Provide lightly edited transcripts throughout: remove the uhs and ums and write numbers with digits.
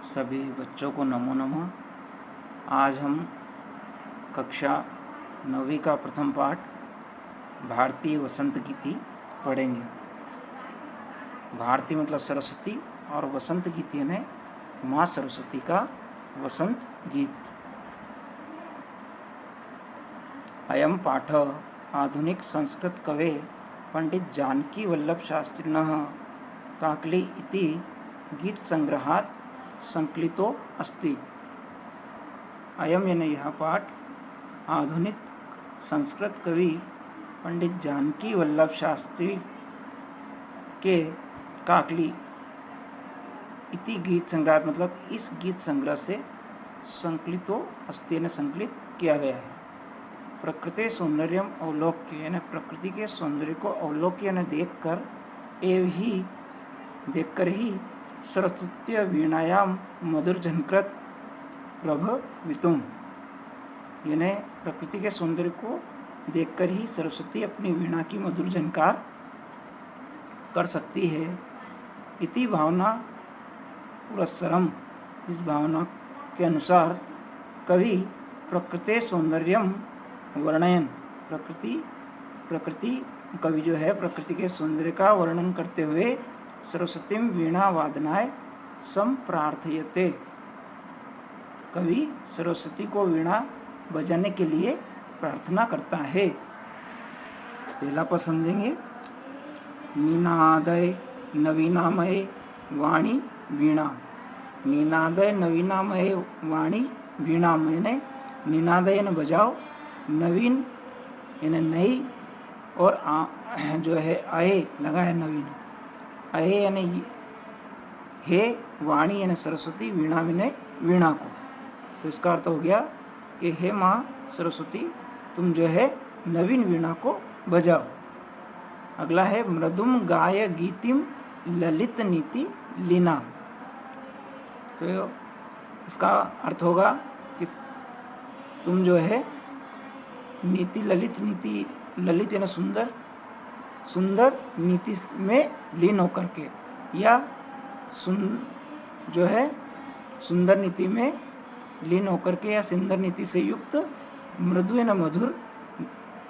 सभी बच्चों को नमो नमः। आज हम कक्षा 9वीं का प्रथम पाठ भारतीय वसंत गीति पढ़ेंगे। भारती मतलब सरस्वती और वसंत गीति यानी माँ सरस्वती का वसंत गीत। अयम पाठ आधुनिक संस्कृत कवे पंडित जानकी वल्लभ शास्त्रिणः काकली इति गीत संग्रहात् संकलितो अस्ति। अयम यानी यह पाठ आधुनिक संस्कृत कवि पंडित जानकी वल्लभ शास्त्री के काकली इति गीत संग्रह मतलब इस गीत संग्रह से संकलितो अस्ति ने संकलित किया गया है। प्रकृति सौंदर्यम अवलोक्य यानी प्रकृति के सौंदर्य को अवलोक्य यानी देखकर ही सरस्वती वीणायाम मधुर झंकृत प्रभवितुम यानी प्रकृति के सौंदर्य को देखकर ही सरस्वती अपनी वीणा की मधुर झंकार कर सकती है। इति भावना पुरस्सरम इस भावना के अनुसार कवि प्रकृति सौंदर्यम वर्णयन प्रकृति कवि जो है प्रकृति के सौंदर्य का वर्णन करते हुए सरस्वती वीणा वादनाय संप्रार्थयते कवि सरस्वती को वीणा बजाने के लिए प्रार्थना करता है। पहला पद समझेंगे। निनादय नवीनामय वाणी वीणा। निनादय नवीनामय वाणी वीणा मैंने निनादय न बजाओ, नवीन यानी नई और जो है आए लगा है नवीन। अहे यानी हे वाणी यानी सरस्वती वीणा मैंने वीणा को। तो इसका अर्थ हो गया कि हे माँ सरस्वती तुम जो है नवीन वीणा को बजाओ। अगला है मृदुम गाय गीतिम ललित नीति लीना। तो इसका अर्थ होगा कि तुम जो है नीति ललित यानी सुंदर नीति में लीन होकर के या जो है सुंदर नीति में लीन होकर के या सुंदर नीति से युक्त मृदु न मधुर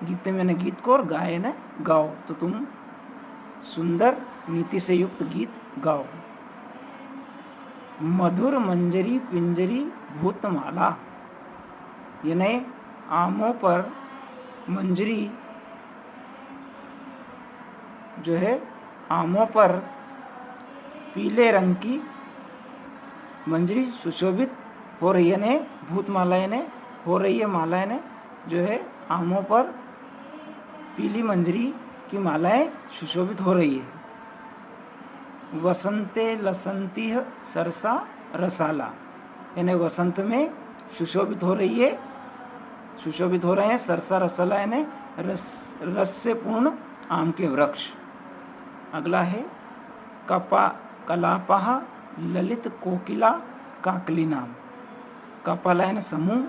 गीत में गीत को और गाए न गाओ। तो तुम सुंदर नीति से युक्त गीत गाओ। मधुर मंजरी पिंजरी भूतमाला यानी आमों पर मंजरी जो है आमों पर पीले रंग की मंजरी सुशोभित हो रही है ने भूतमाला यानी हो रही है माला यानी जो है आमों पर पीली मंजरी की मालाएं सुशोभित हो रही है। वसंते लसंती सरसा रसाला यानी वसंत में सुशोभित हो रहे हैं सरसा रसाला यानी रस से पूर्ण आम के वृक्ष। अगला है कलापह ललित कोकिला काकली नाम। कपाला यानी समूह,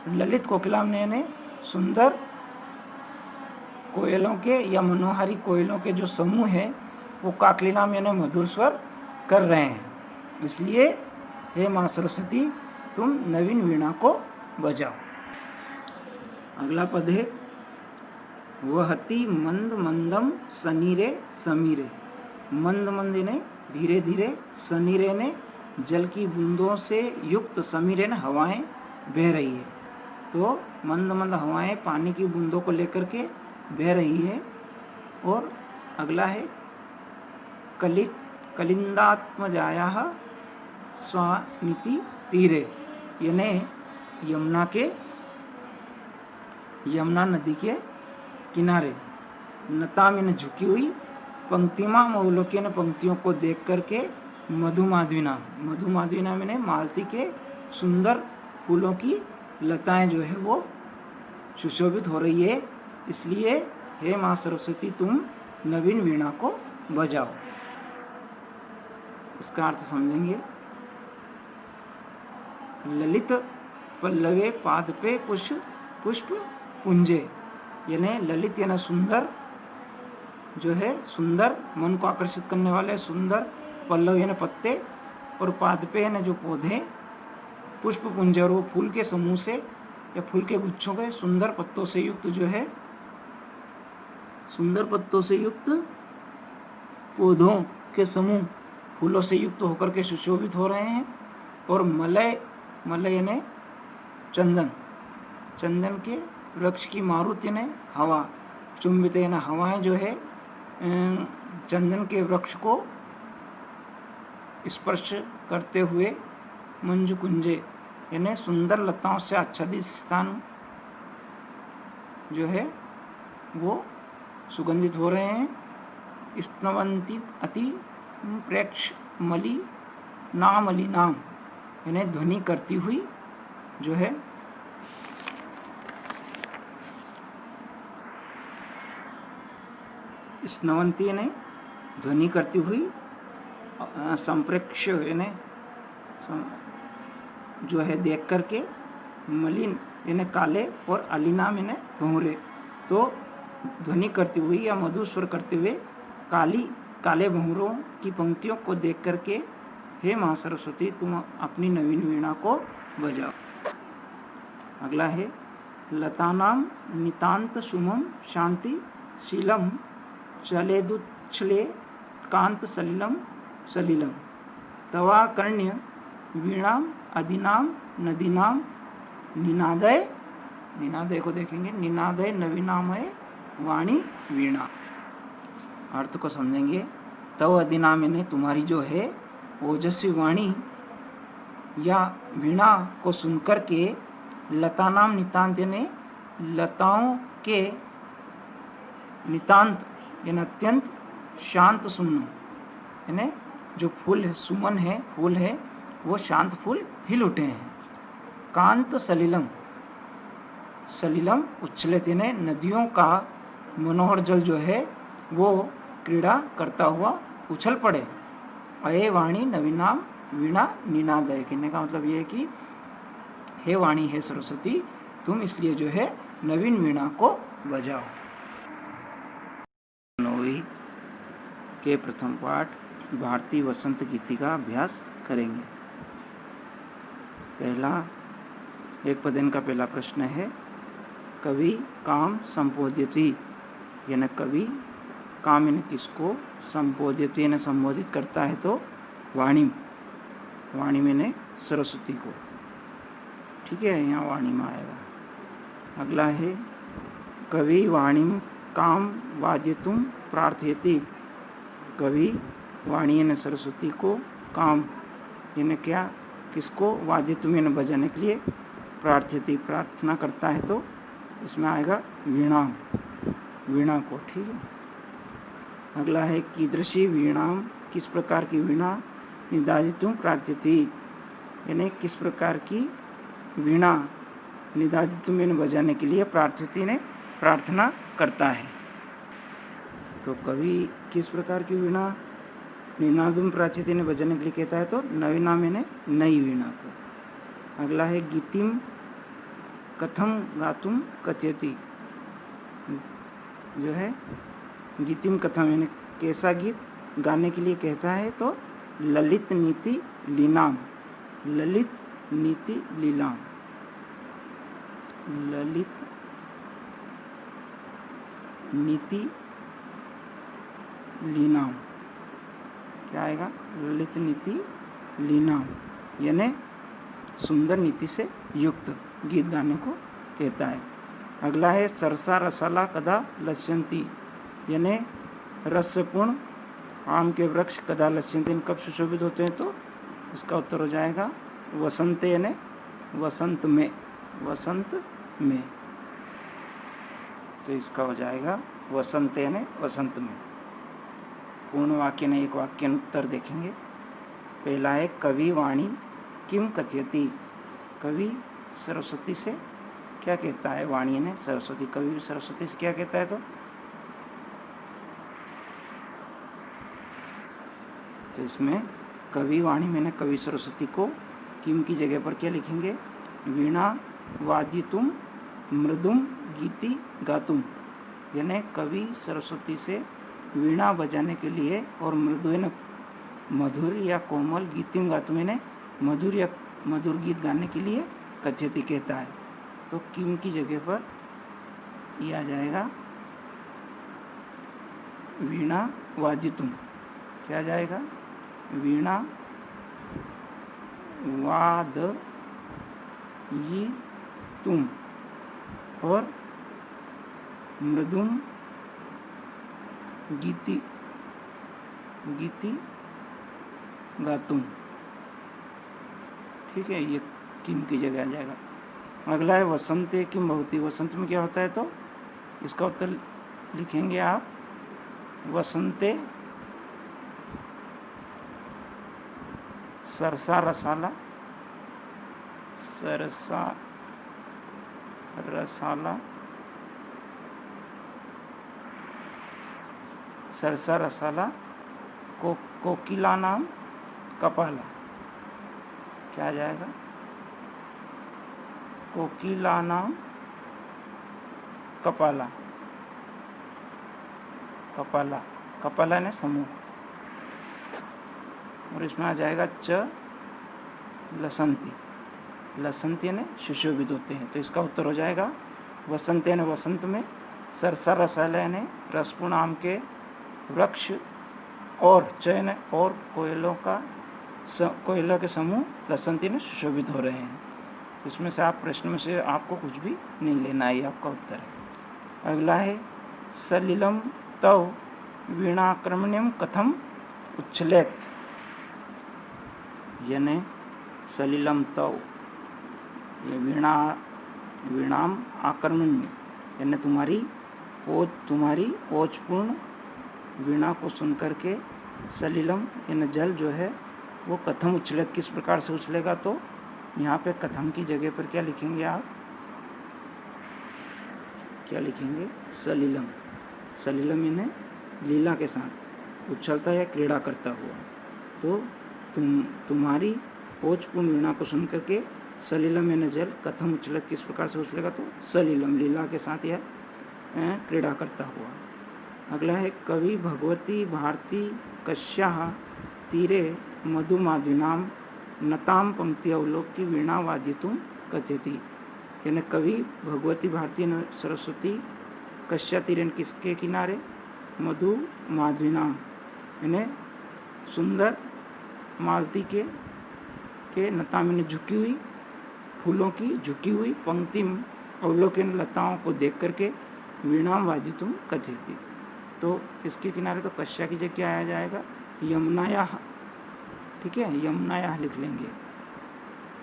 ललित कोकिला यानी सुंदर कोयलों के या मनोहारी कोयलों के जो समूह है वो काकली नाम यानी मधुर स्वर कर रहे हैं। इसलिए हे माँ सरस्वती तुम नवीन वीणा को बजाओ। अगला पद है वहती मंद मंदम सनीरे समीरे। मंद मंद ने धीरे धीरे, सनीरे ने जल की बूंदों से युक्त, समीरे ने हवाएं बह रही है। तो मंद मंद हवाएं पानी की बूंदों को लेकर के बह रही है। और अगला है कलिंदात्मजाया स्वानिति तीरे यानी यमुना नदी के किनारे। नताम यानी झुकी हुई, पंक्तिमा अवलोकन पंक्तियों को देख करके मधुमाधविना मैंने मालती के सुंदर फूलों की लताएं जो है वो सुशोभित हो रही है। इसलिए हे माँ सरस्वती तुम नवीन वीणा को बजाओ। इसका अर्थ समझेंगे। ललित पल्लवे पाद पे पुष्प पुंजे यानी ललित यानी सुंदर जो है सुंदर मन को आकर्षित करने वाले सुंदर पल्लव यानी पत्ते और पादपे यानी जो पौधे, पुष्प पुंज और वो फूल के समूह से या फूल के गुच्छों के सुंदर पत्तों से युक्त जो है, सुंदर पत्तों से युक्त पौधों के समूह फूलों से युक्त होकर के सुशोभित हो रहे हैं। और मलय, मलय यानी चंदन, चंदन के वृक्ष की मारुति यानी हवा, चुंबित यानी हवाएं जो है चंदन के वृक्ष को स्पर्श करते हुए मंजु कुंजे यानी सुंदर लताओं से आच्छादित स्थान जो है वो सुगंधित हो रहे हैं। स्तनवंती अति प्रेक्ष मली नाम अली नाम यानी ध्वनि करती हुई जो है स्नवंती यानी ध्वनि करती हुई, संप्रेक्ष यानी जो है देख करके, मलिन यानी काले और अलिनाम यानी भंवरे, तो ध्वनि करती हुई या मधुर स्वर करते हुए काले भंवरों की पंक्तियों को देख करके हे मां सरस्वती तुम अपनी नवीन वीणा को बजाओ। अगला है लतानाम नितांत सुमम शांति शीलम चलेदुच्छले कांत सलिलम सलिलम तवा कर्ण्य वीणाम अधिनाम नदीनाम निनादय, निनादय को देखेंगे, निनादय नवीनामय वाणी वीणा। अर्थ को समझेंगे। तव अधिनाम यानी तुम्हारी जो है ओजस्वी वाणी या वीणा को सुनकर के लतानाम नितांत यानी लताओं के नितांत यानी अत्यंत शांत सुमन यानी जो फूल है, सुमन है, फूल है, वो शांत फूल हिल उठे हैं। कांत सलिलम, सलिलम उच्छलित यानी नदियों का मनोहर जल जो है वो क्रीड़ा करता हुआ उछल पड़े। अये वाणी नवीनाम वीणा निनादय, कहने का मतलब ये है कि हे वाणी, हे सरस्वती, तुम इसलिए जो है नवीन वीणा को बजाओ। नौवीं के प्रथम पाठ भारतीय वसंत गीति का अभ्यास करेंगे। एक पदन का पहला प्रश्न है कवि काम संबोध्यति, यानी कवि काम यानी किसको, संबोध्यति यानी संबोधित करता है तो वाणी, वाणी में सरस्वती को, ठीक है, यहाँ वाणी में आएगा। अगला है कवि वाणी काम वाद्यतुम प्रार्थयति, कवि वाणी यानी सरस्वती को काम यानी क्या, किसको, वाद्यतुम यानी बजाने के लिए, प्रार्थयति प्रार्थना करता है तो इसमें आएगा वीणा, वीणा को, ठीक है। अगला है कीदृशी वीणा, किस प्रकार की वीणा, निदादितुम प्रार्थयति यानी किस प्रकार की वीणा निदादितुम यानी बजाने के लिए प्रार्थयति ने प्रार्थना करता है। तो कवि किस प्रकार की वीणा निनादुम प्रार्थयति ने बजाने के लिए कहता है तो नवीना यानी नई वीणा को। अगला है गीतिम कथम गातुम कथयति, जो है गीतिम कथम यानी कैसा गीत गाने के लिए कहता है तो ललित नीति लीनाम, ललित नीति लीलाम, ललित नीति लीनाम, क्या आएगा, ललित नीति लीनाम यानी सुंदर नीति से युक्त गीत गाने को कहता है। अगला है सरसा रसाला कदा लस्यंती, यानी रसपूर्ण आम के वृक्ष कदा लस्यंती कब सुशोभित होते हैं तो इसका उत्तर हो जाएगा वसंत यानी वसंत में, वसंत में, तो इसका हो जाएगा वसंत यानी वसंत में। पूर्ण वाक्य ने एक वाक्य उत्तर देखेंगे। पहला है कवि वाणी किम कथयति, कवि सरस्वती से क्या कहता है, वाणी ने सरस्वती, कवि सरस्वती से क्या कहता है तो इसमें कवि वाणी में कवि सरस्वती को किम की जगह पर क्या लिखेंगे, वीणा वादितुम मृदुम गीति गातुम, यानी कवि सरस्वती से वीणा बजाने के लिए और मृदु मधुर या कोमल गीतिम गातुम, यानी मधुर या मधुर गीत गाने के लिए कथ्यति कहता है। तो किम की जगह पर ये आ जाएगा वीणा वादितुम। क्या आ जाएगा? वीणा वादयितुम और मृदुम गीति गातुम। ठीक है, ये किम की जगह आ जाएगा। अगला है वसंते किम भवति। वसंत में क्या होता है? तो इसका उत्तर लिखेंगे आप वसंते सरसा रसाला, सरसा रसाला, सरसा रसाला कोकिला नाम कपाला। क्या आ जाएगा? कोकिला नाम कपाला। कपाला, कपाला ने समूह। और इसमें आ जाएगा च लसंती। लसंती ने सुशोभित होते हैं। तो इसका उत्तर हो जाएगा वसंत ने वसंत में, सरसा रसाला ने रसपूर्ण आम के वृक्ष, और चयन और कोयलों के समूह लसंती में सुशोभित हो रहे हैं। इसमें से आप प्रश्न में से आपको कुछ भी नहीं लेना है, आपका उत्तर है। अगला है सलिलम तव वीणाक्रमण्यम कथम उच्छलेत। यानी सलिलम तव, ये वीणाम आक्रमण्य, यानी तुम्हारी ओजपूर्ण वीणा को सुनकर के सलिलम यानी जल जो है वो कथम उछलेत, किस प्रकार से उछलेगा। तो यहाँ पे कथम की जगह पर क्या लिखेंगे आप? क्या लिखेंगे? सलिलम। सलिलम यानी लीला के साथ उछलता या क्रीड़ा करता हुआ। तो तुम्हारी ओजपूर्ण वीणा को सुनकर के सलिलम यानी जल कथम उछलेत, किस प्रकार से उछलेगा। तो सलिलम, लीला के साथ यह क्रीड़ा करता हुआ। अगला है कवि भगवती भारती कश्याः तीरे मधुमाधुनाम नताम पंक्ति अवलोक्य वीणा वादितुम कथयति। यानी कवि भगवती भारती सरस्वती कश्या तीरे, किसके किनारे? मधु माधुनाम, यानी सुंदर मालती के नता में झुकी हुई, फूलों की झुकी हुई पंक्ति अवलोकन लताओं को देख करके वीणा वादितुम कथयति। तो इसके किनारे तो कश्या की जगह क्या आ जाएगा? यमुनाया। ठीक है, यमुनाया लिख लेंगे।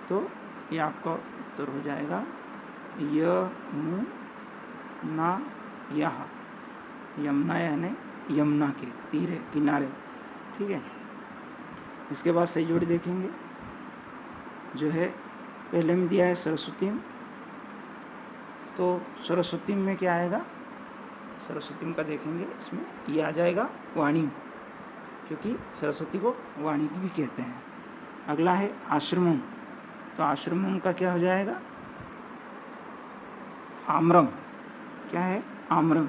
तो ये आपका उत्तर हो जाएगा यमुनाया। यमुनाया यानी यमुना के तीरे, किनारे। ठीक है, इसके बाद सही जोड़ी देखेंगे जो है पहले में दिया है सरस्वती। तो सरस्वती में क्या आएगा? सरस्वती का देखेंगे, इसमें ये आ जाएगा वाणी, क्योंकि सरस्वती को वाणी भी कहते हैं। अगला है आश्रमम। तो आश्रमम का क्या हो जाएगा? आम्रम। क्या है? आम्रम।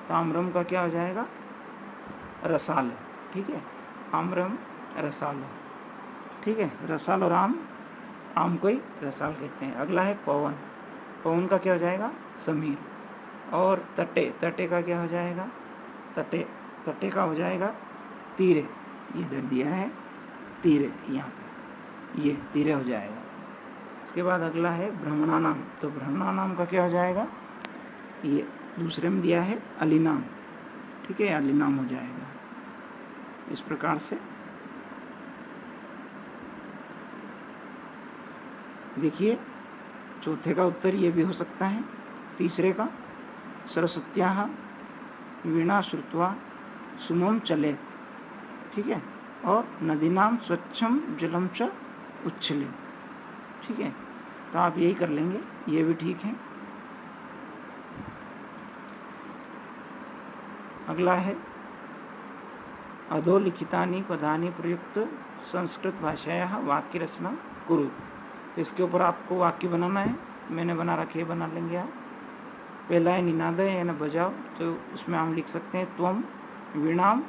तो आम्रम का क्या हो जाएगा? रसाल। ठीक है, आम्रम रसाल। ठीक है, रसाल और आम को ही रसाल कहते हैं। अगला है पवन। पवन का क्या हो जाएगा? समीर। और तटे का क्या हो जाएगा? तटे का हो जाएगा तीरे। ये इधर दिया है तीरे, यहाँ पे ये तीरे हो जाएगा। इसके बाद अगला है ब्रह्मणानाम। तो ब्रह्मणानाम का क्या हो जाएगा? ये दूसरे में दिया है अलिनाम। ठीक है, अलिनाम हो जाएगा। इस प्रकार से देखिए, चौथे का उत्तर ये भी हो सकता है। तीसरे का सरस्वत्याः वीणा श्रुत्वा सुमम चले। ठीक है, और नदीनाम स्वच्छम जलम च उच्छले। ठीक है, तो आप यही कर लेंगे, ये भी ठीक है। अगला है अधोलिखितानि पदानि प्रयुक्त संस्कृत भाषायाः वाक्य रचना कुरु। तो इसके ऊपर आपको वाक्य बनाना है, मैंने बना रखे, बना लेंगे आप। पहला है निनादय यानी बजाओ। तो उसमें हम लिख सकते हैं त्वम वीणाम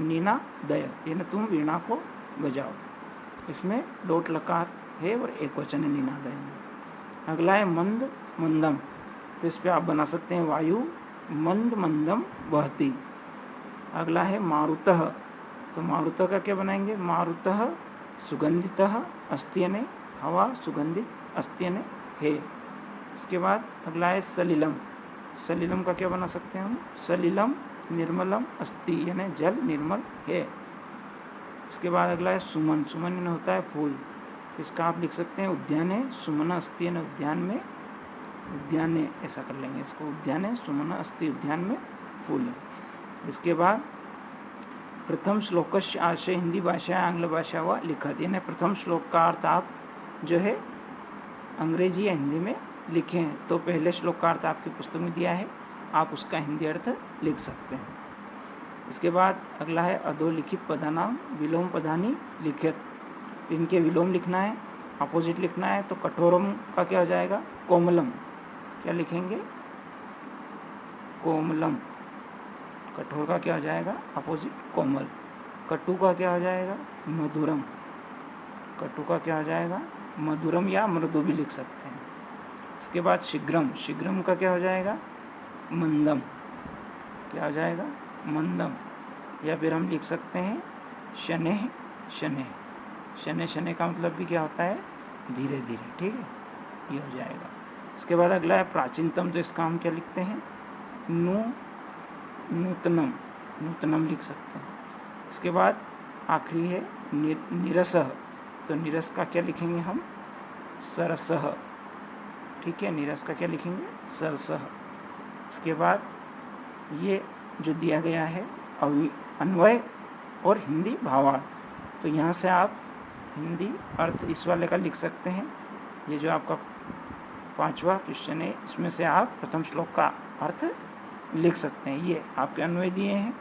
निनादय, यानी तुम वीणा को बजाओ। इसमें लोट लकार है और एक वचन है निनादयन। अगला है मंद मंदम, तो इस पे आप बना सकते हैं वायु मंद मंदम बहती। अगला है मारुतः, तो मारुतः का क्या बनाएंगे, मारुतः सुगंधितः अस्ति यानी हवा सुगंधित, अस्ति यानी है। इसके बाद अगला है सलिलम, सलिलम का क्या बना सकते हैं हम, सलिलम निर्मलम अस्ति यानी जल निर्मल है। इसके बाद अगला है सुमन, सुमन यानी होता है फूल, इसका आप लिख सकते हैं उद्यान है सुमन अस्ति यानी उद्यान में, उद्यान है ऐसा कर लेंगे इसको, उद्यान है सुमन अस्ति उद्यान में फूल है। इसके बाद प्रथम श्लोकस्य आशय हिंदी भाषा आंग्ल भाषा व लिखत, यानी प्रथम श्लोक का अर्थ आप जो है अंग्रेजी या हिंदी में लिखें, तो पहले श्लोक का अर्थ आपकी पुस्तक में दिया है, आप उसका हिंदी अर्थ लिख सकते हैं। इसके बाद अगला है अधोलिखित पदानाम विलोम पदानी लिखित, इनके विलोम लिखना है, अपोजिट लिखना है। तो कठोरम का क्या हो जाएगा, कोमलम, क्या लिखेंगे, कोमलम। कठोर का क्या हो जाएगा, अपोजिट कोमल। कटु का क्या हो जाएगा, मधुरम, कटु का क्या हो जाएगा, मधुरम या मृदु भी लिख सकते हैं। इसके बाद शीघ्रम, शीघ्रम का क्या हो जाएगा, मंदम, क्या हो जाएगा, मंदम। या फिर हम लिख सकते हैं शनैः शनैः, शनैः शनैः का मतलब भी क्या होता है, धीरे धीरे, ठीक है, ये हो जाएगा। इसके बाद अगला है प्राचीनतम, तो इसका हम क्या लिखते हैं, नूतनम, नूतनम लिख सकते हैं। इसके बाद आखिरी है निरसः, तो निरस का क्या लिखेंगे हम, सरसः, ठीक है, निरस का क्या लिखेंगे, सरसः। इसके बाद ये जो दिया गया है अन्वय और हिंदी भावार्थ, तो यहाँ से आप हिंदी अर्थ इस वाले का लिख सकते हैं। ये जो आपका 5वां क्वेश्चन है, इसमें से आप प्रथम श्लोक का अर्थ लिख सकते हैं। ये आपके अन्वय दिए हैं।